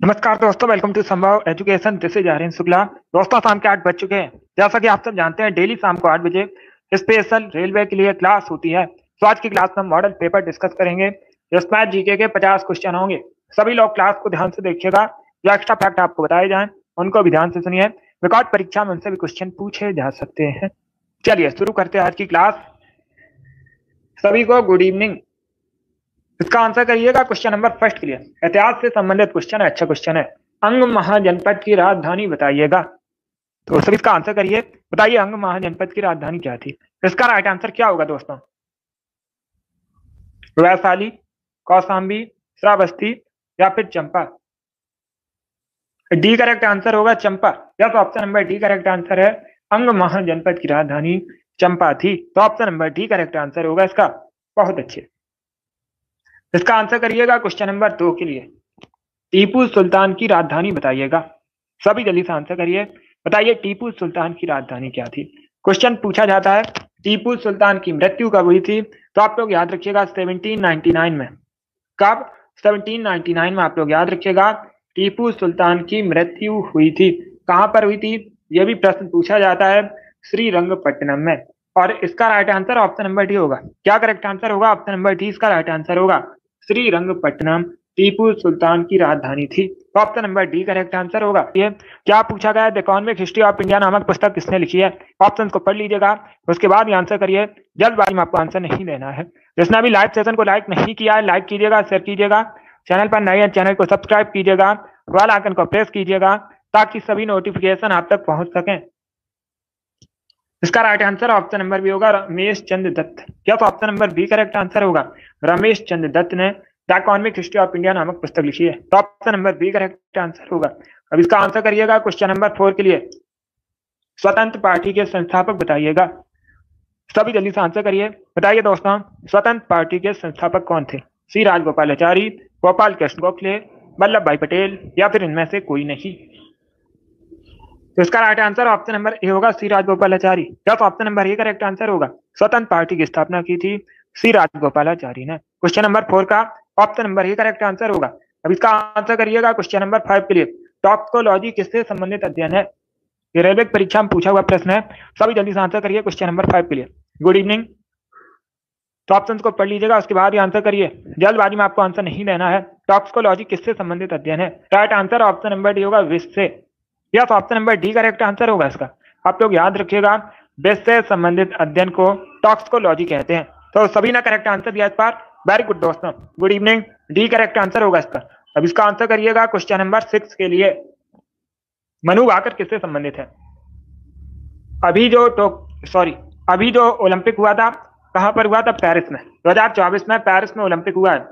नमस्कार दोस्तों, welcome to Sambhav education. This is Aryan Shukla. दोस्तों, शाम के 8 बज चुके हैं। जैसा कि आप सब जानते हैं, डेली शाम को 8 बजे स्पेशल रेलवे के लिए क्लास होती है। तो आज की क्लास में मॉडल पेपर डिस्कस करेंगे। इसमें जीके के 50 क्वेश्चन होंगे। सभी लोग क्लास को ध्यान से देखिएगा। जो एक्स्ट्रा फैक्ट आपको बताए जाएं उनको भी ध्यान से सुनिए। रिकॉर्ड परीक्षा में उनसे भी क्वेश्चन पूछे जा सकते हैं। चलिए शुरू करते हैं आज की क्लास। सभी को गुड इवनिंग। इसका आंसर करिएगा क्वेश्चन नंबर फर्स्ट के लिए। इतिहास से संबंधित क्वेश्चन है, अच्छा क्वेश्चन है। अंग महाजनपद की राजधानी बताइएगा। तो सभी इसका आंसर करिए। बताइए अंग महाजनपद की राजधानी क्या थी। इसका राइट आंसर क्या होगा दोस्तों? वैशाली, कौशाम्बी, श्रावस्ती या फिर चंपा? डी करेक्ट आंसर होगा चंपा। या तो option number D correct answer है। अंग महाजनपद की राजधानी चंपा थी। तो option number D correct answer होगा इसका। बहुत अच्छे। इसका आंसर करिएगा क्वेश्चन नंबर 2 के लिए। टीपू सुल्तान की राजधानी बताइएगा। सभी जल्दी से आंसर करिए। बताइए टीपू सुल्तान की राजधानी क्या थी। क्वेश्चन पूछा जाता है टीपू सुल्तान की मृत्यु कब हुई थी। तो आप लोग याद रखिएगा 1799 में। कब? 1799 में आप लोग याद रखिएगा टीपू सुल्तान की मृत्यु हुई थी। कहां पर हुई थी यह भी प्रश्न पूछा जाता है। श्रीरंगपट्टनम में। और इसका right answer option number D होगा। क्या करेक्ट आंसर होगा? ऑप्शन नंबर डी इसका राइट आंसर होगा। श्रीरंगपट्टनम टीपू सुल्तान की राजधानी थी। तो option number D correct answer होगा। ये क्या पूछा गया है, the economic history of India नामक पुस्तक किसने लिखी है? ऑप्शन को पढ़ लीजिएगा, उसके बाद आंसर करिए। जल्दबाजी में आपको आंसर नहीं देना है। जिसने अभी लाइव सेशन को लाइक नहीं किया है, लाइक कीजिएगा, शेयर कीजिएगा। चैनल पर नए हैं, चैनल को सब्सक्राइब कीजिएगा, बेल आइकन को प्रेस कीजिएगा ताकि सभी नोटिफिकेशन आप तक पहुंच सकें। इसका right answer option number B होगा, रमेश चंद्र दत्त। क्या तो option number B correct answer होगा। रमेश चंद्र दत्त ने the economic history of India नामक पुस्तक लिखी है। तो option number B correct answer होगा। अब इसका आंसर करिएगा क्वेश्चन नंबर 4 के लिए। स्वतंत्र पार्टी के संस्थापक बताइएगा। सभी जल्दी से आंसर करिए। बताइए दोस्तों, स्वतंत्र पार्टी के संस्थापक कौन थे? सी राजगोपालाचारी, गोपाल कृष्ण गोखले, वल्लभ भाई पटेल या फिर इनमें से कोई नहीं? तो इसका राइट आंसर ऑप्शन नंबर ए होगा, सी राजगोपालाचारी। क्या तो option number A correct answer होगा। स्वतंत्र पार्टी की स्थापना की थी सी राजगोपालाचारी ने। क्वेश्चन नंबर 4 का option number A correct answer होगा। अब इसका आंसर करिएगा क्वेश्चन नंबर 5 के लिए। टॉक्सिकोलॉजी किससे संबंधित अध्ययन है? ये रेलवे परीक्षा में पूछा हुआ प्रश्न है। सभी जल्दी से आंसर करिए क्वेश्चन नंबर 5 के लिए। Good evening. तो ऑप्शन को पढ़ लीजिएगा, उसके बाद ही आंसर करिए। जल्दबाजी में आपको आंसर नहीं देना है। टॉक्सिकोलॉजी किससे संबंधित अध्ययन है? Right answer option number D होगा, विष से। या तो option number D correct answer होगा इसका। आप लोग याद रखिएगा, विष से संबंधित अध्ययन को टॉक्सिकोलॉजी कहते हैं। तो सभी ने करेक्ट आंसर दिया इस बार। वेरी गुड दोस्तों, good evening. D correct answer होगा इसका। अब इसका आंसर करिएगा क्वेश्चन नंबर 6 के लिए। मनु भाकर किससे संबंधित है? अभी जो ओलंपिक हुआ था कहां पर हुआ था? पेरिस में। 2024 में पेरिस में ओलंपिक हुआ है।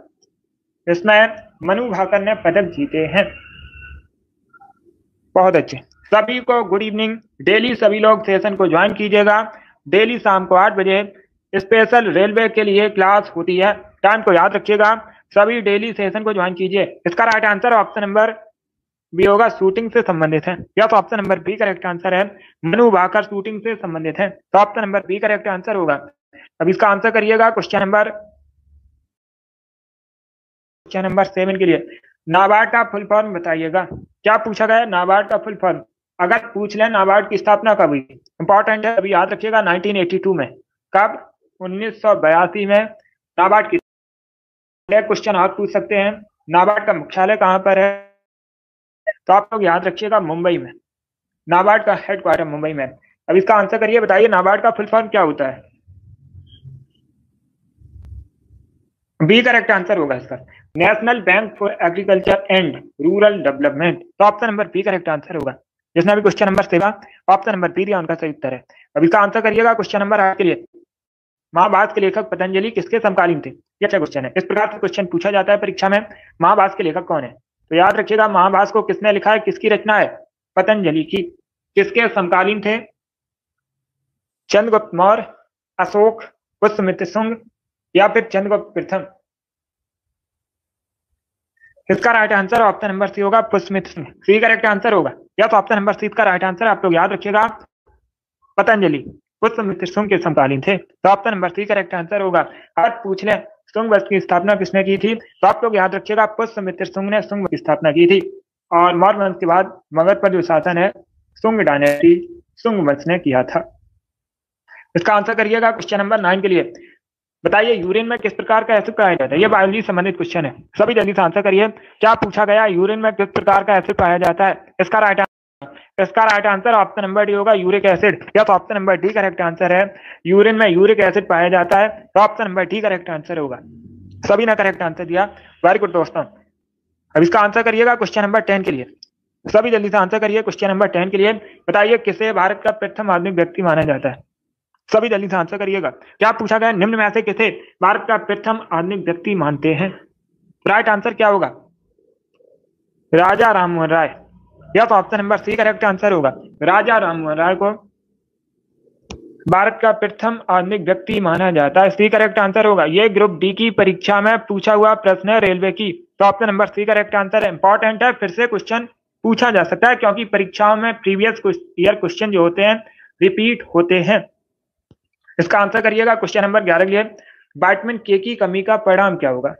इसमें मनु भाकर ने पदक जीते हैं। बहुत अच्छे। सभी को गुड इवनिंग। डेली सभी लोग सेशन को ज्वाइन कीजिएगा। डेली शाम को 8 बजे स्पेशल रेलवे के लिए क्लास होती है। टाइम को याद रखिएगा। सभी डेली सेशन को ज्वाइन कीजिए। इसका right answer option number B होगा, शूटिंग से संबंधित है। या तो option number B correct answer है। मनु भाकर शूटिंग से संबंधित है। तो option number B correct answer होगा। अब इसका आंसर करिएगा क्वेश्चन नंबर 7 के लिए। नाबार्ड का फुल फॉर्म बताइएगा। क्या पूछा गया है? नाबार्ड का फुल फॉर्म अगर पूछ ले, नाबार्ड की स्थापना कब हुई? इंपॉर्टेंट है, अभी याद रखिएगा 1982 में। कब? 1982 में नाबार्ड की। क्वेश्चन आप पूछ सकते हैं, नाबार्ड का मुख्यालय कहां पर है? तो आप लोग याद रखिएगा मुंबई में। नाबार्ड का हेडक्वार्टर मुंबई में। अब इसका आंसर करिए। बताइए नाबार्ड का फुल फॉर्म क्या होता है? बी करेक्ट आंसर होगा इसका, national bank for agriculture and rural development. तो option number B correct answer होगा। जिसने भी question number 7 option number B दिया उनका सही उत्तर है। अब इसका आंसर करिएगा क्वेश्चन नंबर 8 के लिए। महाभारत के लेखक पतंजलि किसके समकालीन थे? ये अच्छा क्वेश्चन है। इस प्रकार से क्वेश्चन पूछा जाता है परीक्षा में, महाभारत के लेखक कौन है? तो याद रखिएगा महाभारत को किसने लिखा है, किसकी रचना है? पतंजलि की। किसके समकालीन थे? चंद्रगुप्त मौर्य, अशोक, पुष्यमित्र शुंग या फिर चंद्रगुप्त प्रथम? इसका right answer option number C होगा, Pushyamitra Shunga. C correct answer होगा। या तो ऑप्शन नंबर सी का राइट आंसर आप लोग याद रखिएगा, पतंजलि पुष्यमित्र शुंग के समकालीन थे। तो option number C correct answer होगा। अगर पूछ लें शुंग वंश की स्थापना किसने की थी, तो आप लोग याद रखिएगा पुष्यमित्र शुंग ने शुंग की स्थापना की थी। और मौर्य वंश के बाद मगध पर जो शासन है शुंग डायनेस्टी शुंग वंश ने किया था। इसका आंसर करिएगा क्वेश्चन नंबर 9 के लिए। बताइए यूरिन में किस प्रकार का एसिड पाया जाता है? ये बायोलॉजी संबंधित क्वेश्चन है, सभी जल्दी से आंसर करिए। क्या पूछा गया? यूरिन में किस प्रकार का एसिड पाया जाता है? इसका right answer option number D होगा, यूरिक एसिड। या तो option number D correct answer है, यूरिन में यूरिक एसिड पाया जाता है, तो option number D correct answer होगा। सभी ने करेक्ट आंसर दिया, वेरी गुड दोस्तों। अब इसका आंसर करिएगा क्वेश्चन नंबर 10 के लिए। सभी जल्दी से आंसर करिए क्वेश्चन नंबर 10 के लिए। बताइए किसे भारत का प्रथम आधुनिक व्यक्ति माना जाता है? सभी जल्दी से आंसर करिएगा। क्या पूछा गया? निम्न में से किसे भारत का प्रथम आधुनिक व्यक्ति मानते हैं? राइट आंसर क्या होगा? राजा राममोहन राय। या तो option number C correct answer होगा, राजा राममोहन राय को भारत का प्रथम आधुनिक व्यक्ति माना जाता है। सी करेक्ट आंसर होगा। ये ग्रुप डी की परीक्षा में पूछा हुआ प्रश्न है रेलवे की, तो option number C correct answer है। इंपॉर्टेंट है, फिर से क्वेश्चन पूछा जा सकता है क्योंकि परीक्षाओं में प्रीवियस ईयर क्वेश्चन जो होते हैं रिपीट होते हैं। इसका आंसर करिएगा क्वेश्चन नंबर 11 के लिए। विटामिन के की कमी का परिणाम क्या होगा?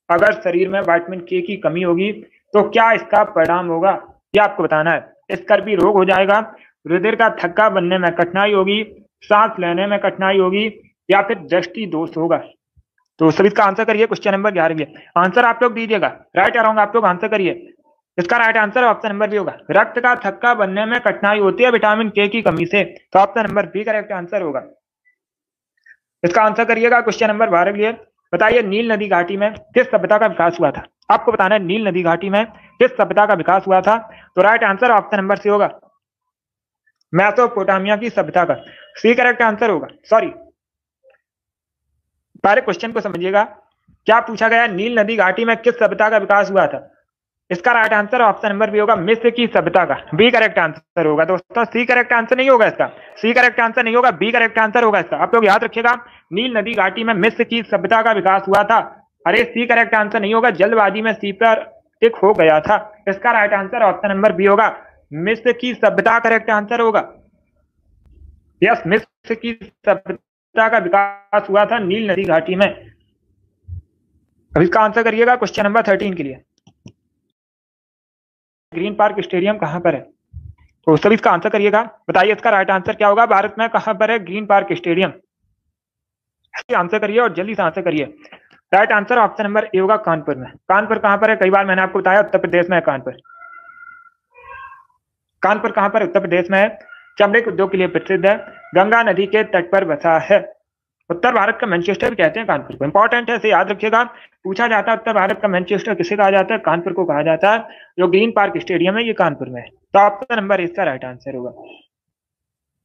अगर शरीर में विटामिन के की कमी होगी तो क्या इसका परिणाम होगा, यह आपको बताना है। स्कर्वी रोग हो जाएगा, हृदय का थक्का बनने में कठिनाई होगी, सांस लेने में कठिनाई होगी, या फिर दृष्टि दोष होगा। तो सभी इसका आंसर करिए क्वेश्चन नंबर 11 के लिए। आंसर आप लोग दीजिएगा, राइट या रॉन्ग आप लोग आंसर करिए। इसका right answer option number B होगा, रक्त का थक्का बनने में कठिनाई होती है विटामिन के की कमी से, तो option number B correct answer होगा। इसका आंसर करिएगा क्वेश्चन नंबर 12 के लिए। बताइए नील नदी घाटी में किस सभ्यता का विकास हुआ था? आपको बताना है नील नदी घाटी में किस सभ्यता का विकास हुआ था, तो right answer option number C होगा, मेसोपोटामिया की सभ्यता का। सी करेक्ट आंसर होगा। सॉरी, पहले क्वेश्चन को समझिएगा। क्या पूछा गया? नील नदी घाटी में किस सभ्यता का विकास हुआ था? इसका right answer option number B होगा, मिस्र की सभ्यता का। बी करेक्ट आंसर होगा दोस्तों, सी करेक्ट आंसर नहीं होगा इसका। सी करेक्ट आंसर नहीं होगा, बी करेक्ट आंसर होगा इसका। आप लोग याद रखिएगा, नील नदी घाटी में मिस्र की सभ्यता का विकास हुआ था। अरे सी करेक्ट आंसर नहीं होगा, जल्दबाजी में सी पर टिक हो गया था। इसका right answer option number B होगा, मिस्र की सभ्यता करेक्ट आंसर होगा। यस, मिस्र की सभ्यता का विकास हुआ था नील नदी घाटी में। अब इसका आंसर करिएगा क्वेश्चन नंबर 13 के लिए। ग्रीन पार्क स्टेडियम कहां पर है? तो सभी इसका आंसर करिएगा। बताइए इसका राइट आंसर क्या होगा? भारत में कहां पर है ग्रीन पार्क स्टेडियम? आंसर करिए और जल्दी से आंसर करिए। राइट आंसर ऑप्शन नंबर ए होगा, कानपुर में। कानपुर कहां पर है? कई बार मैंने आपको बताया, उत्तर प्रदेश में है कानपुर। कानपुर कहां पर? उत्तर प्रदेश में है। चमड़े के उद्योग के लिए प्रसिद्ध है, गंगा नदी के तट पर बसा है। उत्तर भारत का मैनचेस्टर भी कहते हैं कानपुर को। इंपॉर्टेंट है, इसे याद रखिएगा। पूछा जाता है उत्तर भारत का मैनचेस्टर किसे कहा जाता है? कानपुर को कहा जाता है। जो ग्रीन पार्क स्टेडियम है ये कानपुर में है, तो ऑप्शन नंबर इसका राइट आंसर होगा।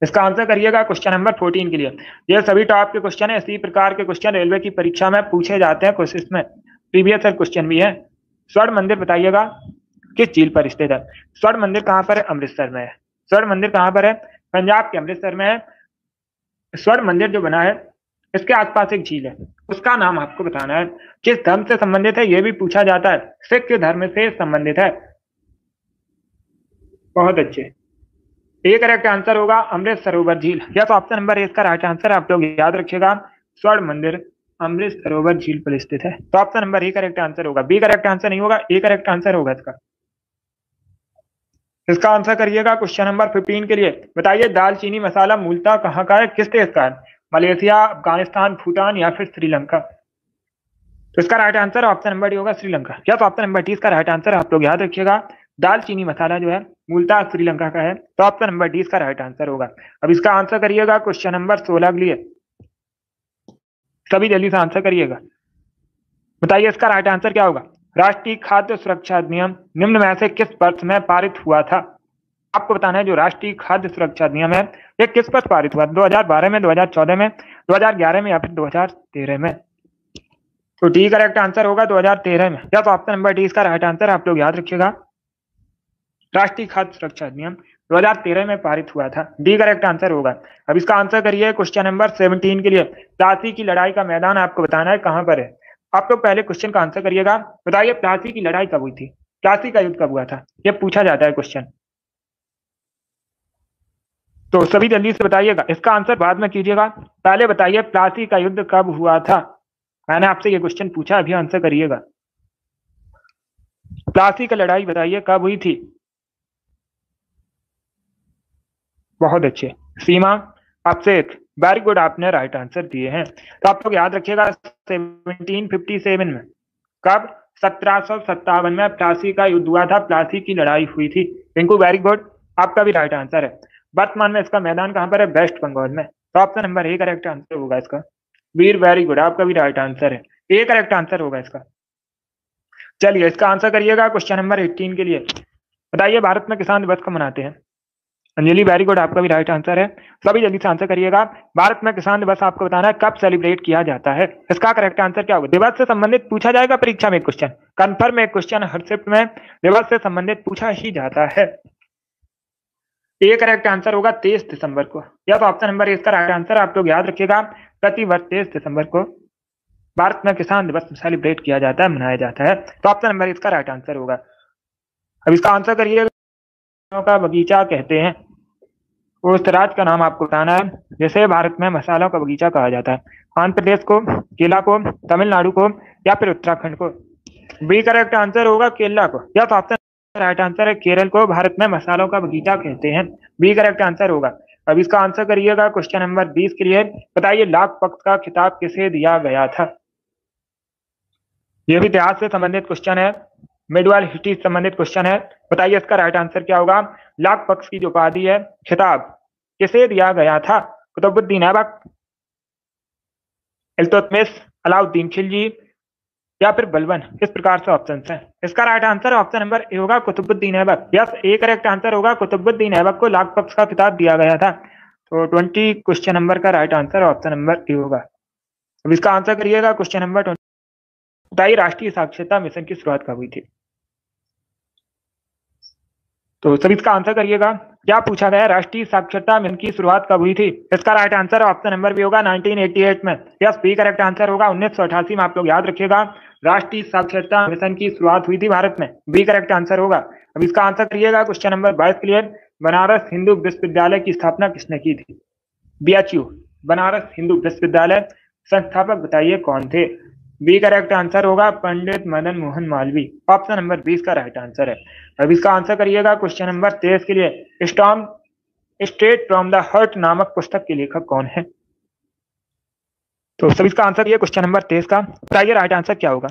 इसका आंसर करिएगा क्वेश्चन नंबर 14 के लिए। ये सभी टॉप के क्वेश्चन है, इसी प्रकार के क्वेश्चन रेलवे की परीक्षा में पूछे जाते हैं, कोशिश में प्रीवियस ईयर क्वेश्चन भी है। स्वर्ण मंदिर बताइएगा किस झील पर स्थित है? स्वर्ण मंदिर कहां पर है? अमृतसर में है। स्वर्ण मंदिर कहां पर है? पंजाब के अमृतसर में है। स्वर्ण मंदिर जो बना है इसके आसपास एक झील है, उसका नाम आपको बताना है। किस धर्म से संबंधित है यह भी पूछा जाता है, सिख धर्म से संबंधित है। बहुत अच्छे, ए करेक्ट आंसर होगा अमृत सरोवर झील। या तो ऑप्शन नंबर ए इसका राइट आंसर। आप लोग याद रखिएगा, स्वर्ण मंदिर अमृत सरोवर झील पर स्थित है, तो option number A correct answer होगा। बी करेक्ट आंसर नहीं होगा, ए करेक्ट आंसर होगा इसका। इसका आंसर करिएगा क्वेश्चन नंबर 15 के लिए। बताइए दालचीनी मसाला मूलतः कहाँ का है, किस देश का है? मलेशिया, अफगानिस्तान, भूटान या फिर श्रीलंका? तो इसका right answer option number D होगा, श्रीलंका। या तो ऑप्शन नंबर डी इसका राइट आंसर। आप लोग याद रखिएगा, दालचीनी मसाला जो है मूलतः श्रीलंका का है, तो ऑप्शन नंबर डी इसका राइट आंसर होगा। अब इसका आंसर करिएगा क्वेश्चन नंबर 16 के लिए। सभी जल्दी से आंसर करिएगा। बताइए इसका राइट आंसर क्या होगा? राष्ट्रीय खाद्य सुरक्षा अधिनियम निम्न में से किस वर्ष में पारित हुआ था? आपको बताना है जो राष्ट्रीय खाद्य सुरक्षा अधिनियम है ये किस वर्ष पारित हुआ? 2012 में, 2014 में, 2011 में या फिर 2013 में? तो डी करेक्ट आंसर होगा 2013 में। या तो ऑप्शन नंबर डी इसका राइट आंसर। आप लोग याद रखिएगा, राष्ट्रीय खाद्य सुरक्षा अधिनियम 2013 में पारित हुआ था। डी करेक्ट आंसर होगा। अब इसका आंसर करिए क्वेश्चन नंबर 17 के लिए। प्लासी की लड़ाई का मैदान आपको बताना है कहां पर है। आप लोग पहले क्वेश्चन का आंसर करिएगा। बताइए प्लासी की लड़ाई कब हुई थी, प्लासी का युद्ध कब हुआ था, यह पूछा जाता है क्वेश्चन। तो सभी जल्दी से बताइएगा, इसका आंसर बाद में कीजिएगा। पहले बताइए प्लासी का युद्ध कब हुआ था। मैंने आपसे ये क्वेश्चन पूछा, अभी आंसर करिएगा। प्लासी की लड़ाई बताइए कब हुई थी? बहुत अच्छे। सीमा, अभिषेक, वेरी गुड, आपने राइट आंसर दिए हैं। तो आप लोग याद रखिएगा 1757 में, कब? 1757 में प्लासी का युद्ध हुआ था, प्लासी की लड़ाई हुई थी। रिंकू वेरी गुड, आपका भी राइट आंसर है। वर्तमान में इसका मैदान कहाँ पर है? वेस्ट बंगाल में। तो option number A correct answer होगा इसका। वीर वेरी गुड, आपका भी राइट आंसर है, ए करेक्ट आंसर होगा इसका। चलिए इसका आंसर करिएगा क्वेश्चन नंबर 18 के लिए। बताइए भारत में किसान दिवस कब मनाते हैं? अंजलि वेरी गुड, आपका भी राइट आंसर है। सभी जल्दी से आंसर करिएगा। भारत में किसान दिवस आपको बताना है कब सेलिब्रेट किया जाता है। इसका करेक्ट आंसर क्या होगा? दिवस से संबंधित पूछा जाएगा परीक्षा में क्वेश्चन, कन्फर्म एक क्वेश्चन हर शिफ्ट में दिवस से संबंधित पूछा ही जाता है। ए करेक्ट आंसर होगा 23 दिसंबर को, या तो ऑप्शन नंबर इसका राइट आंसर। आप लोग याद रखिएगा प्रतिवर्ष 23 दिसंबर को भारत में किसान दिवस सेलिब्रेट किया जाता है, मनाया जाता है। तो ऑप्शन नंबर इसका राइट आंसर होगा। अब इसका आंसर करिएगा। का बगीचा कहते हैं उस राज्य का नाम आपको बताना है जैसे भारत में मसालों का बगीचा कहा जाता है। आंध्र प्रदेश को, केरला को, तमिलनाडु को, या फिर उत्तराखंड को? बी करेक्ट आंसर होगा केरला को, या तो ऑप्शन राइट आंसर है केरल को भारत में मसालों का बगीचा कहते हैं। बी करेक्ट आंसर होगा। अब इसका आंसर करिएगा क्वेश्चन नंबर 20 के लिए। बताइए लाख पक्ष का खिताब किसे दिया गया था? यह भी इतिहास से संबंधित क्वेश्चन है, मिडवाल हिस्ट्री से संबंधित क्वेश्चन है। बताइए इसका राइट आंसर क्या होगा? लाख पक्ष की जो उपाधि है, खिताब किसे दिया गया था? कुतुबुद्दीन ऐबक, इल्तुतमिश, अलाउद्दीन खिलजी, या फिर बलबन? इस प्रकार से ऑप्शन है। इसका राइट आंसर ऑप्शन नंबर ए होगा Qutubuddin Aibak. Yes, A correct answer होगा, कुतुबुद्दीन ऐबक को लाख पक्ष का खिताब दिया गया था। तो 20 क्वेश्चन नंबर का राइट आंसर ऑप्शन नंबर ए होगा। अब इसका आंसर करिएगा क्वेश्चन नंबर 20। बताइए राष्ट्रीय साक्षरता मिशन की शुरुआत कब हुई थी? तो सभी इसका आंसर करिएगा। क्या पूछा गया? राष्ट्रीय साक्षरता मिशन की शुरुआत कब हुई थी? इसका राइट आंसर ऑप्शन नंबर भी होगा 1988 में। यस, बी करेक्ट आंसर होगा 1988 में। आप लोग याद रखिएगा राष्ट्रीय साक्षरता मिशन की शुरुआत हुई थी भारत में। बी करेक्ट आंसर होगा। अब इसका आंसर करिएगा question number 22 clear. Banaras Hindu विश्वविद्यालय की स्थापना किसने की थी? BHU, बनारस हिंदू विश्वविद्यालय संस्थापक बताइए कौन थे? बी करेक्ट आंसर होगा पंडित मदन मोहन मालवीय। ऑप्शन नंबर 20 का राइट आंसर है। अब इसका आंसर करिएगा क्वेश्चन नंबर 23 के लिए। Storm straight from the heart नामक पुस्तक के लेखक कौन है? तो सभी इसका आंसर ये क्वेश्चन नंबर 23 का। बताइए राइट आंसर क्या होगा?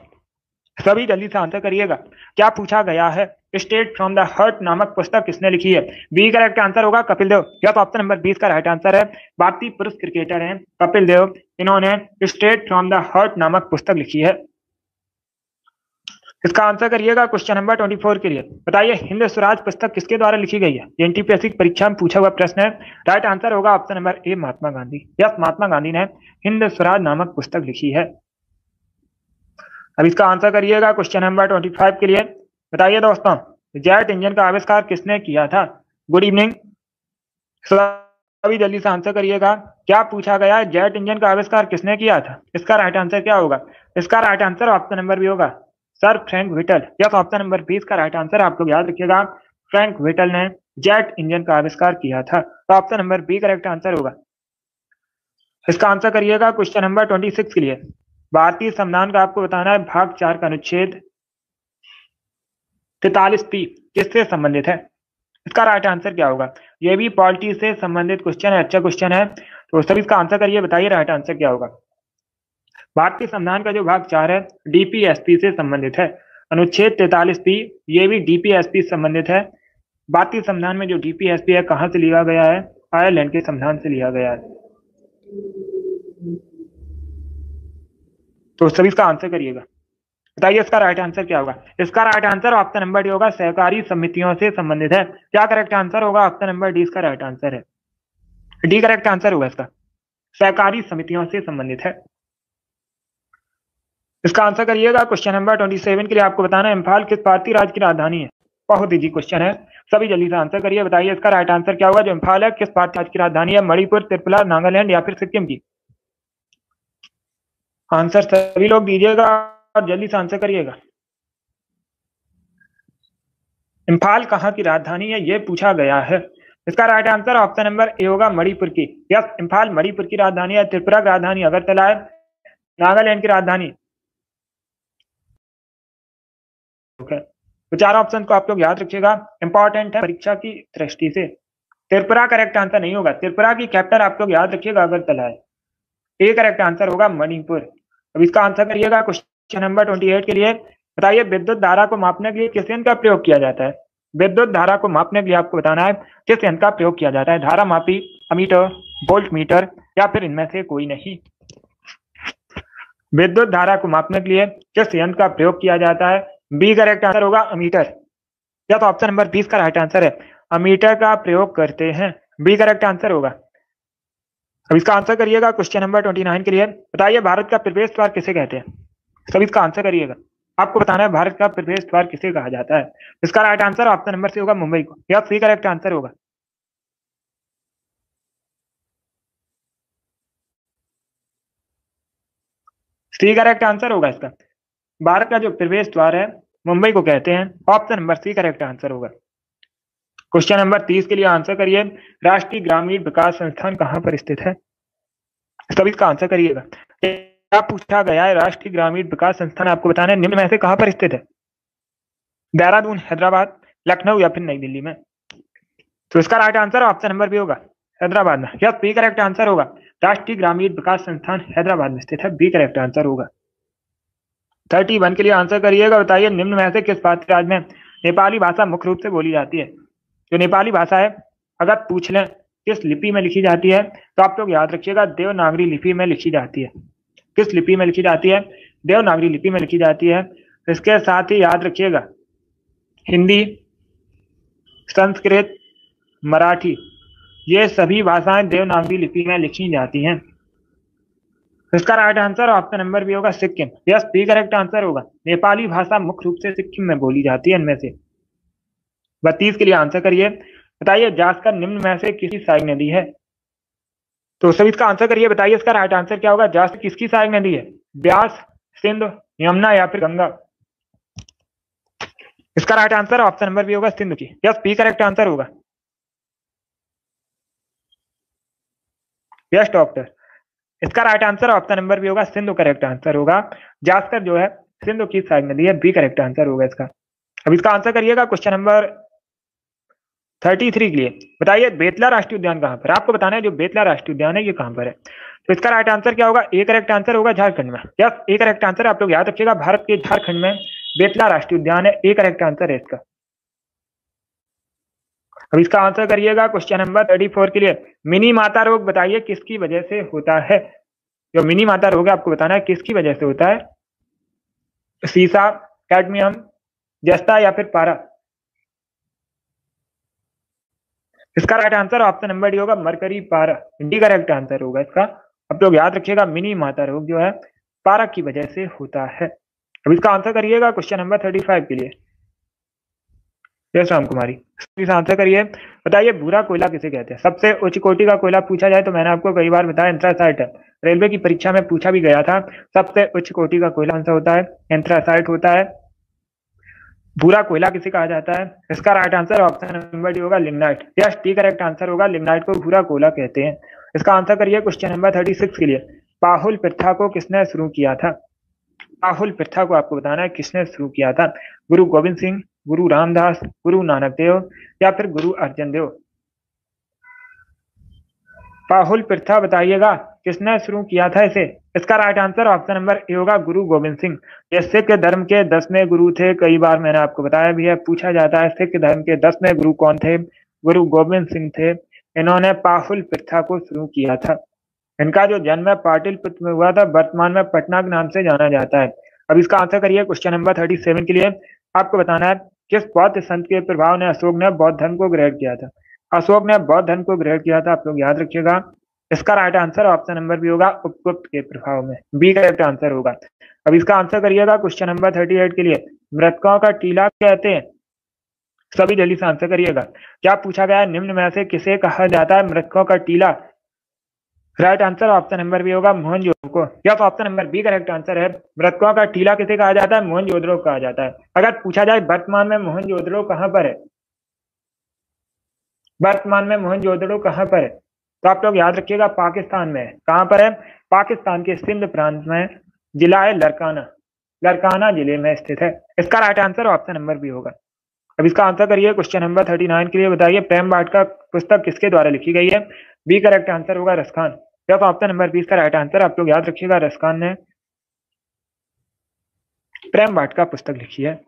सभी जल्दी से आंसर करिएगा। क्या पूछा गया है? स्टेट फ्रॉम द हर्ट नामक पुस्तक किसने लिखी है? बी करेक्ट आंसर होगा कपिल देव, या तो ऑप्शन नंबर 20 का राइट आंसर है। भारतीय पुरुष क्रिकेटर हैं कपिल देव, इन्होंने स्टेट फ्रॉम द हर्ट नामक पुस्तक लिखी है। इसका आंसर करिएगा क्वेश्चन नंबर 24 के लिए। बताइए हिंद स्वराज पुस्तक किसके द्वारा लिखी गई है? एनटीपीएससी परीक्षा में पूछा हुआ प्रश्न है। राइट आंसर होगा option number A Mahatma Gandhi. Yes, Mahatma Gandhi ने हिंद स्वराज नामक पुस्तक लिखी है। अब इसका आंसर करिएगा क्वेश्चन नंबर 25 के लिए। बताइए दोस्तों जेट इंजन का आविष्कार किसने किया था? गुड इवनिंग, सभी जल्दी से आंसर करिएगा। क्या पूछा गया है? जेट इंजन का आविष्कार किसने किया था? इसका राइट आंसर क्या होगा? इसका राइट आंसर ऑप्शन नंबर भी होगा sir Frank Whittle. Yes, option number 20 का राइट आंसर। आप लोग याद रखिएगा फ्रैंक व्हिटल ने जेट इंजन का आविष्कार किया था। तो option number B correct answer होगा। इसका आंसर करिएगा क्वेश्चन नंबर 26 के लिए। भारतीय संविधान का आपको बताना है भाग 4 का अनुच्छेद 43 किससे संबंधित है? इसका राइट आंसर क्या होगा? ये भी पॉलिटी से संबंधित क्वेश्चन है, अच्छा क्वेश्चन है। तो सभी इसका आंसर करिए। बताइए राइट आंसर क्या होगा? भारतीय संविधान का जो भाग 4 है डीपीएसपी से संबंधित है। अनुच्छेद 43 ये भी डीपीएसपी से संबंधित है। भारतीय संविधान में जो डीपीएसपी है कहां से लिया गया है? आयरलैंड के संविधान से लिया गया है। तो सभी इसका आंसर करिएगा। बताइए इसका राइट आंसर क्या होगा? इसका right answer option number D होगा सहकारी समितियों से संबंधित है। क्या करेक्ट आंसर होगा? ऑप्शन नंबर डी इसका राइट आंसर है। डी करेक्ट आंसर होगा इसका, सहकारी समितियों से संबंधित है। इसका आंसर करिएगा क्वेश्चन नंबर 27 के लिए। आपको बताना है इम्फाल किस भारतीय राज्य की राजधानी है? बहुत इजी क्वेश्चन है, सभी जल्दी से आंसर करिए। बताइए इसका राइट आंसर क्या होगा? जो इम्फाल है किस भारतीय राज्य की राजधानी है? मणिपुर, त्रिपुरा, नागालैंड या फिर सिक्किम की? आंसर सभी लोग दीजिएगा और जल्दी से आंसर करिएगा। इम्फाल कहाँ की राजधानी है ये पूछा गया है। इसका राइट आंसर ऑप्शन नंबर ए होगा मणिपुर की। यस, इम्फाल मणिपुर की राजधानी है। त्रिपुरा की राजधानी अगरतला है। नागालैंड की राजधानी तो चार ऑप्शन को आप लोग याद रखिएगा, इंपॉर्टेंट है परीक्षा की दृष्टि से। त्रिपुरा करेक्ट आंसर नहीं होगा, त्रिपुरा की कैपिटल आप लोग याद रखिएगा अगरतला है। ए करेक्ट आंसर होगा मणिपुर। अब इसका आंसर करिएगा क्वेश्चन नंबर 28 के लिए। बताइए विद्युत धारा को मापने के लिए किस यंत्र का प्रयोग किया जाता है? विद्युत धारा को मापने के लिए आपको बताना है किस यंत्र का प्रयोग किया जाता है। धारा मापी, अमीटर, वोल्ट मीटर या फिर इनमें से कोई नहीं। विद्युत धारा को मापने के लिए किस यंत्र का प्रयोग किया जाता है? बी करेक्ट आंसर होगा अमीटर। या तो ऑप्शन नंबर 20 का राइट आंसर है, अमीटर का प्रयोग करते हैं। बी करेक्ट आंसर होगा। अब इसका आंसर करिएगा क्वेश्चन नंबर 29 के लिए। बताइए भारत का प्रवेश द्वार किसे कहते हैं? सब इसका आंसर करिएगा, आपको बताना है भारत का प्रवेश द्वार किसे कहा जाता है। इसका right answer option number C होगा मुंबई को। यह सी करेक्ट आंसर होगा। सी करेक्ट आंसर होगा इसका। भारत का जो प्रवेश द्वार है मुंबई को कहते हैं। Option number C correct answer होगा। क्वेश्चन नंबर 30 के लिए आंसर करिए, राष्ट्रीय ग्रामीण विकास संस्थान कहां पर स्थित है? सब इसका आंसर करिएगा। क्या पूछा गया है? राष्ट्रीय ग्रामीण विकास संस्थान आपको बताना है निम्न में से कहां पर स्थित है? देहरादून, हैदराबाद, लखनऊ या फिर नई दिल्ली में? तो इसका right answer option number B होगा, हैदराबाद में। यह बी करेक्ट आंसर होगा। राष्ट्रीय ग्रामीण विकास संस्थान हैदराबाद में स्थित है। बी करेक्ट आंसर होगा। 31 के लिए आंसर करिएगा। बताइए निम्न में से किस भारतीय राज्य में नेपाली भाषा मुख्य रूप से बोली जाती है? जो नेपाली भाषा है अगर पूछ लें किस लिपि में लिखी जाती है तो आप लोग याद रखिएगा देवनागरी लिपि में लिखी जाती है। किस लिपि में लिखी जाती है? देवनागरी लिपि में लिखी जाती है। इसके साथ ही याद रखिएगा हिंदी, संस्कृत, मराठी, ये सभी भाषाएं देवनागरी लिपि में लिखी जाती हैं। इसका right answer option number B होगा Sikkim. Yes, B correct answer होगा। नेपाली भाषा मुख्य रूप से सिक्किम में बोली जाती है इनमें से। 32 के लिए आंसर करिए। बताइए जास्कर निम्न में से किसकी सहायक नदी है? तो सभी इसका आंसर करिए। बताइए इसका राइट आंसर क्या होगा? जास्कर किसकी सहायक नदी है? ब्यास, सिंध, यमुना या फिर गंगा? इसका right answer option number B होगा सिंध की। यस, बी करेक्ट आंसर होगा। यस डॉक्टर, इसका right answer option number B होगा सिंधु करेक्ट आंसर होगा। जास्कर जो है सिंधु की सहायक नदी है। बी करेक्ट आंसर होगा इसका। अब इसका आंसर करिएगा क्वेश्चन नंबर 33 के लिए। बताइए बेतला राष्ट्रीय उद्यान कहां पर? आपको बताना है जो बेतला राष्ट्रीय उद्यान है ये कहां पर है। तो इसका राइट आंसर क्या होगा? ए करेक्ट आंसर होगा झारखंड में। यस, ए करेक्ट आंसर आप लोग याद रखिएगा भारत के झारखंड में बेतला राष्ट्रीय उद्यान है। ए करेक्ट आंसर है इसका। अब इसका आंसर करिएगा क्वेश्चन नंबर 34 के लिए। मिनी माता रोग बताइए किसकी वजह से होता है? जो मिनी माता रोग है आपको बताना है किसकी वजह से होता है। सीसा, कैडमियम, जस्ता या फिर पारा? इसका right answer option number D होगा मरकरी पारा। डी करेक्ट आंसर होगा इसका। अब लोग याद रखिएगा मिनी माता रोग जो है पारा की वजह से होता है। अब इसका आंसर करिएगा क्वेश्चन नंबर 35 के लिए। यस राम कुमारी, इसका आंसर करिए। बताइए भूरा कोयला किसे कहते हैं? सबसे उच्च कोटि का कोयला पूछा जाए तो मैंने आपको कई बार बताया एंथ्रासाइट है। रेलवे की परीक्षा में पूछा भी गया था सबसे उच्च कोटि का कोयला कौन सा होता है? एंथ्रासाइट होता है। भूरा कोयला किसे कहा जाता है? इसका right answer option number D होगा lignite. Yes, D correct answer होगा। लिग्नाइट को भूरा कोयला कहते हैं। इसका आंसर करिए क्वेश्चन नंबर 36 के लिए। पाहुल प्रथा को किसने शुरू किया था? पाहुल प्रथा को आपको बताना है किसने शुरू किया था। गुरु गोविंद सिंह, गुरु रामदास, गुरु नानक देव या फिर गुरु अर्जन देव? पाहुल प्रथा बताइएगा किसने शुरू किया था इसे। इसका राइट आंसर ऑप्शन नंबर ए होगा गुरु गोविंद सिंह। ये सिख धर्म के 10वें गुरु थे। कई बार मैंने आपको बताया भी है, पूछा जाता है सिख धर्म के 10वें गुरु कौन थे? गुरु गोविंद सिंह थे। इन्होंने पाहुल प्रथा को शुरू किया था। इनका जो जन्म है पाटलिपुत्र में हुआ था, वर्तमान में पटना के नाम से जाना जाता है। अब इसका आंसर करिए क्वेश्चन नंबर 37 के लिए। आपको बताना है किस बौद्ध संत के प्रभाव ने अशोक ने बौद्ध धर्म को ग्रहण किया था? अशोक ने बौद्ध धर्म को ग्रहण किया था, आप लोग याद रखिएगा। इसका right answer option number B होगा उपगुप्त के प्रभाव में। बी करेक्ट आंसर होगा। अब इसका आंसर करिएगा क्वेश्चन नंबर 38 के लिए। मृतकों का टीला कहते हैं? सभी जल्दी से आंसर करिएगा। क्या पूछा गया है? निम्न में से किसे कहा जाता है मृतकों का टीला? Right answer option number B होगा मोहनजोदड़ो को। या option number B correct answer है। मृतकों का टीला किसे कहा जाता है? मोहनजोदड़ो कहा जाता है। अगर पूछा जाए वर्तमान में मोहनजोदड़ो कहां पर है? वर्तमान में मोहनजोदड़ो कहां पर है? तो आप लोग याद रखिएगा पाकिस्तान में है। कहां पर है? पाकिस्तान के सिंध प्रांत में, जिला है लरकाना। लड़काना जिले में स्थित है। इसका right answer option number B होगा। अब इसका आंसर करिए क्वेश्चन नंबर 39 के लिए। बताइए प्रेम वाटिका पुस्तक किसके द्वारा लिखी गई है? बी करेक्ट आंसर होगा रसखान। या तो ऑप्शन नंबर 20 का राइट आंसर, आप लोग याद रखिएगा, रसखान ने प्रेम वाटिका पुस्तक लिखी है।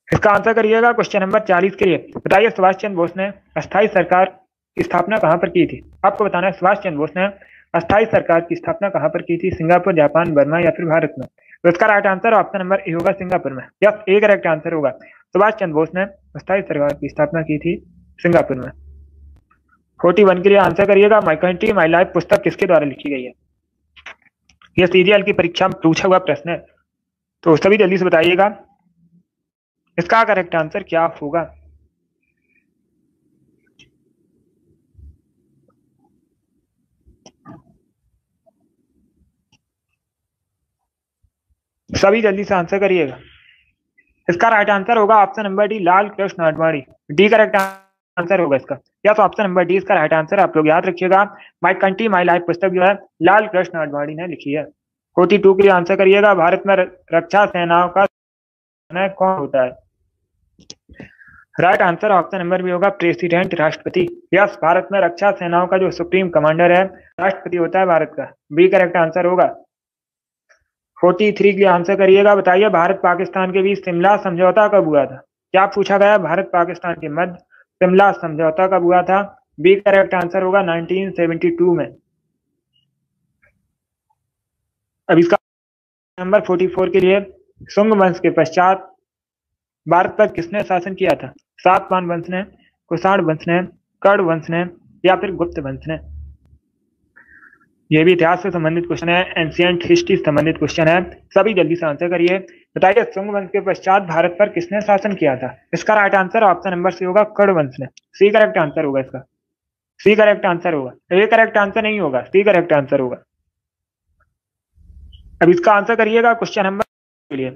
इसका आंसर करिएगा क्वेश्चन नंबर 40 के लिए। बताइए सुभाष चंद्र बोस ने अस्थायी सरकार की स्थापना कहां पर की थी? आपको बताना है सुभाष चंद्र बोस ने अस्थायी सरकार की स्थापना कहां पर की थी? सिंगापुर, जापान, बर्मा या फिर भारत में? तो इसका राइट आंसर ऑप्शन नंबर ए होगा, सिंगापुर में। यस, ए करेक्ट आंसर होगा। सुभाष चंद्र बोस ने अस्थायी सरकार की स्थापना की थी सिंगापुर में। 41 के लिए आंसर करिएगा, माई कंट्री माई लाइफ पुस्तक किसके द्वारा लिखी गई है? यह सीजीएल की परीक्षा में पूछा हुआ प्रश्न है, तो सभी जल्दी से बताइएगा इसका करेक्ट आंसर क्या होगा। सभी जल्दी से आंसर करिएगा। इसका राइट आंसर होगा option number D, Lal Krishna Advani. D correct answer होगा इसका। या तो ऑप्शन नंबर डी इसका राइट आंसर, आप लोग याद रखिएगा। माई कंट्री माई लाइफ पुस्तक जो है लाल कृष्ण आडवाणी ने लिखी है। 42 के लिए आंसर करिएगा, भारत में रक्षा सेनाओं का कौन होता है? राइट आंसर ऑप्शन नंबर भी होगा, प्रेसिडेंट, राष्ट्रपति। यस, भारत में रक्षा सेनाओं का जो सुप्रीम कमांडर है राष्ट्रपति होता है भारत का। बी करेक्ट आंसर होगा। 43 के लिए आंसर करिएगा। बताइए भारत पाकिस्तान के बीच शिमला समझौता कब हुआ था? क्या पूछा गया? भारत पाकिस्तान के मध्य शिमला समझौता कब हुआ था? बी करेक्ट आंसर होगा 1972 में। अब इसका नंबर 44 के लिए, शुंग वंश के पश्चात भारत पर किसने शासन किया था? सातवाहन वंश ने, कुषाण वंश ने, कर्ण वंश ने या फिर गुप्त वंश ने? ये भी इतिहास से संबंधित क्वेश्चन है, एंशिएंट हिस्ट्री से संबंधित क्वेश्चन है। सभी जल्दी से आंसर करिए। बताइए शुंग वंश के पश्चात भारत पर किसने शासन किया था? इसका right answer option number C होगा, कर्ण वंश ने। सी करेक्ट आंसर होगा इसका। सी करेक्ट आंसर होगा, ए करेक्ट आंसर नहीं होगा, सी करेक्ट आंसर होगा। अब इसका आंसर करिएगा क्वेश्चन नंबर के लिए।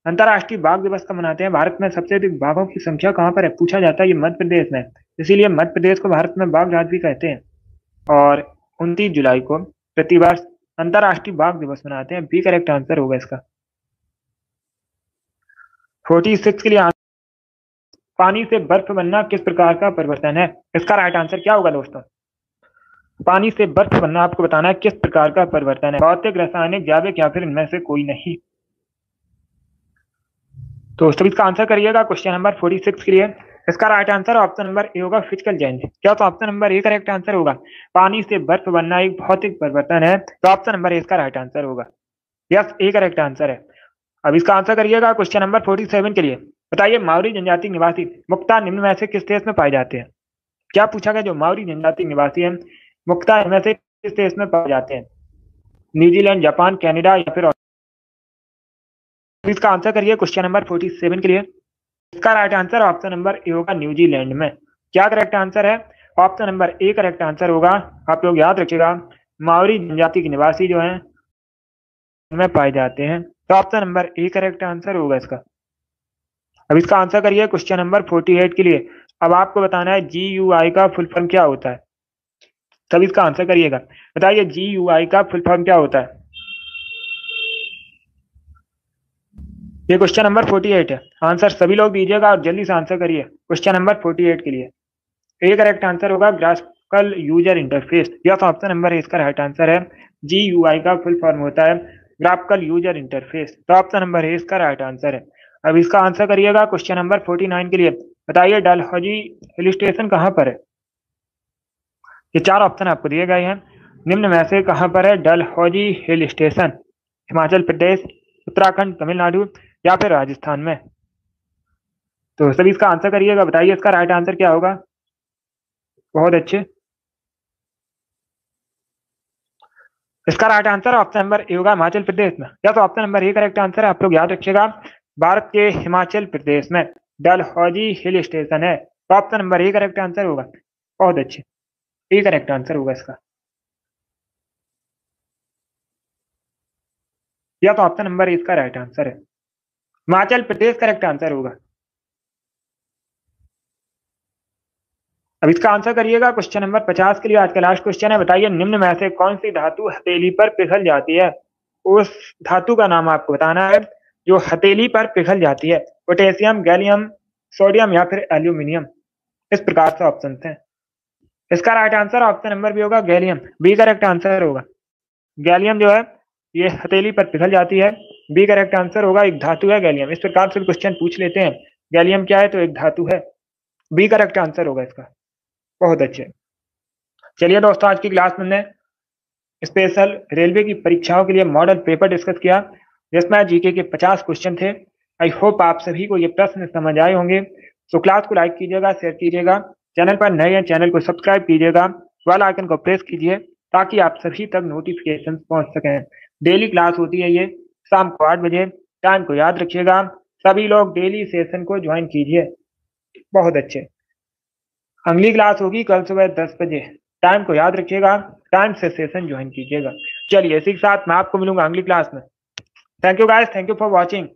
अंतरराष्ट्रीय बाघ दिवस कब मनाते हैं? भारत में सबसे अधिक बाघों की संख्या कहां पर है? पूछा जाता है ये मध्य प्रदेश में, इसीलिए मध्य प्रदेश को भारत में बाघ राज्य भी कहते हैं। और 29 जुलाई को प्रतिवर्ष अंतरराष्ट्रीय बाघ दिवस मनाते हैं। बी करेक्ट आंसर होगा इसका। 46 के लिए पानी से बर्फ बनना किस प्रकार का परिवर्तन है? इसका राइट आंसर क्या होगा दोस्तों? पानी से बर्फ बनना आपको बताना है किस प्रकार का परिवर्तन है, भौतिक, रासायनिक, जैविक या फिर इनमें से कोई नहीं। तो सभी इसका आंसर करिएगा क्वेश्चन नंबर 46 के लिए। इसका राइट आंसर ऑप्शन नंबर ए होगा, फिजिकल चेंज। क्या? तो option number A correct answer होगा। पानी से बर्फ बनना एक भौतिक परिवर्तन है, तो ऑप्शन नंबर ए इसका राइट आंसर होगा। यस, ए करेक्ट आंसर है। अब इसका आंसर करिएगा क्वेश्चन नंबर 47 के लिए। बताइए मावरी जनजाति निवासी मुख्यतः निम्न में से किस देश में पाए जाते हैं? क्या पूछा गया? जो मावरी जनजाति निवासी है मुख्यतः इनमें से किस देश में पाए जाते हैं? न्यूजीलैंड, जापान, कनाडा या फिर? इसका आंसर करिए क्वेश्चन नंबर 47 के लिए। इसका राइट आंसर ऑप्शन नंबर ए होगा, न्यूजीलैंड में। क्या करेक्ट आंसर है? Option number A correct answer होगा। आप लोग याद रखिएगा, मावरी जनजाति के निवासी जो हैं में पाए जाते हैं, तो option number A correct answer होगा इसका। अब इसका आंसर करिए क्वेश्चन नंबर 48 के लिए। अब आपको बताना है GUI का फुल फॉर्म क्या होता है। तब इसका आंसर करिएगा। बताइए GUI का फुल फॉर्म क्या होता है? ये क्वेश्चन नंबर 48 है। आंसर सभी लोग दीजिएगा और जल्दी से आंसर करिए क्वेश्चन नंबर 48 के लिए। ए करेक्ट आंसर होगा, graphical user interface. Yes, option number ए इसका राइट आंसर है। GUI का फुल फॉर्म होता है ग्राफिकल यूजर इंटरफेस, तो ऑप्शन नंबर ए इसका राइट आंसर है। अब इसका आंसर करिएगा क्वेश्चन नंबर 49 के लिए। बताइए डलहौजी हिल स्टेशन कहाँ पर है? ये चार ऑप्शन आपको दिए गए हैं, निम्न में से कहाँ पर है डलहौजी हिल स्टेशन? हिमाचल प्रदेश, उत्तराखंड, तमिलनाडु या फिर राजस्थान में? तो सभी इसका आंसर करिएगा। बताइए इसका राइट आंसर क्या होगा। बहुत अच्छे, इसका राइट आंसर ऑप्शन नंबर ए होगा, हिमाचल प्रदेश में। या तो option number A correct answer है। आप लोग याद रखिएगा, भारत के हिमाचल प्रदेश में डलहौजी हिल स्टेशन है, तो option number A correct answer होगा। बहुत अच्छे, ए करेक्ट आंसर होगा इसका। या तो ऑप्शन नंबर ए इसका राइट आंसर है, हिमाचल प्रदेश करेक्ट आंसर होगा। अब इसका आंसर करिएगा क्वेश्चन नंबर 50 के लिए। आज का लास्ट क्वेश्चन है। बताइए निम्न में से कौन सी धातु हथेली पर पिघल जाती है? उस धातु का नाम आपको बताना है जो हथेली पर पिघल जाती है। पोटेशियम, गैलियम, सोडियम या फिर एल्यूमिनियम। इस प्रकार से ऑप्शन हैं। इसका right answer option number B होगा गैलियम। बी करेक्ट आंसर होगा। गैलियम जो है ये हथेली पर पिघल जाती है। बी करेक्ट आंसर होगा, एक धातु है गैलियम। इस प्रकार से क्वेश्चन पूछ लेते हैं। गैलियम क्या है? तो एक धातु है। बी करेक्ट आंसर होगा इसका। बहुत अच्छे। चलिए दोस्तों, आज की क्लास में हमने स्पेशल रेलवे की परीक्षाओं के लिए मॉडल पेपर डिस्कस किया, जिसमें जीके के 50 क्वेश्चन थे। आई होप आप सभी को ये प्रश्न समझ आए होंगे। तो क्लास को लाइक कीजिएगा, शेयर कीजिएगा, चैनल पर नए हैं चैनल को सब्सक्राइब कीजिएगा, बेल आइकन को प्रेस कीजिए ताकि आप सभी तक नोटिफिकेशन पहुंच सकें। डेली क्लास होती है ये शाम को 8 बजे। टाइम को याद रखिएगा। सभी लोग डेली सेशन को ज्वाइन कीजिए। बहुत अच्छे। अगली क्लास होगी कल सुबह 10 बजे। टाइम को याद रखिएगा, टाइम से सेशन ज्वाइन कीजिएगा। चलिए इसी के साथ मैं आपको मिलूंगा अगली क्लास में। Thank you guys, thank you for watching.